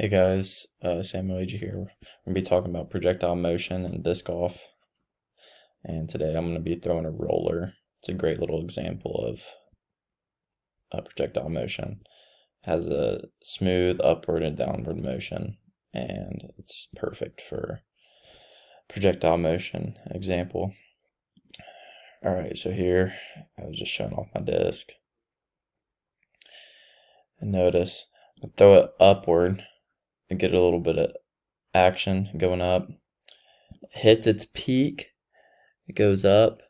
Hey guys, Samuel Ag here. We're going to be talking about projectile motion and disc golf. And today I'm going to be throwing a roller. It's a great little example of projectile motion. It has a smooth upward and downward motion, and it's perfect for projectile motion example. Alright, so here I was just showing off my disc. And notice, I throw it upward and get a little bit of action going up. Hits its peak, it goes up,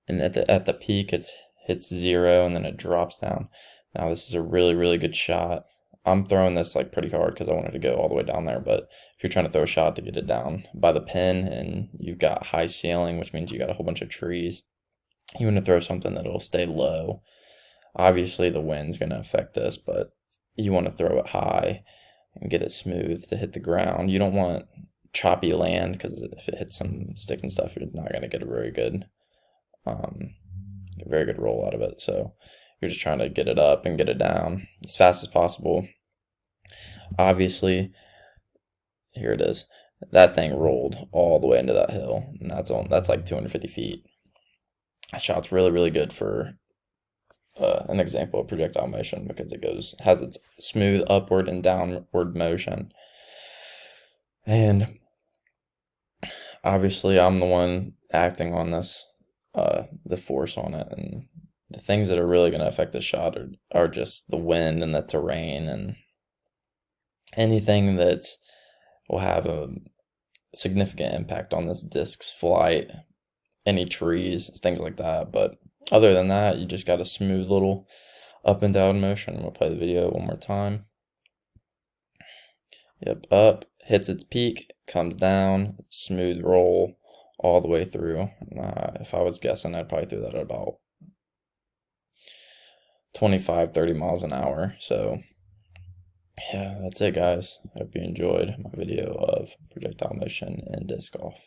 and at the peak it hits zero, and then it drops down. Now this is a really good shot. I'm throwing this like pretty hard because I wanted to go all the way down there, but if you're trying to throw a shot to get it down by the pin and you've got high ceiling, which means you got a whole bunch of trees, you want to throw something that'll stay low. Obviously the wind's going to affect this, but you want to throw it high and get it smooth to hit the ground. You don't want choppy land, because if it hits some sticks and stuff, you're not going to get a very good roll out of it. So you're just trying to get it up and get it down as fast as possible. Obviously, here it is. That thing rolled all the way into that hill, and that's like 250 feet. That shot's really good for an example of projectile motion, because it has its smooth upward and downward motion. And obviously I'm the one acting on this, the force on it, and the things that are really going to affect the shot are just the wind and the terrain, and anything that will have a significant impact on this disc's flight, any trees, things like that. But other than that, you just got a smooth little up and down motion. We'll play the video one more time. Yep, up, hits its peak, comes down, smooth roll all the way through. If I was guessing, I'd probably throw that at about 25-30 miles an hour. So yeah, that's it guys. I hope you enjoyed my video of projectile motion in disc golf.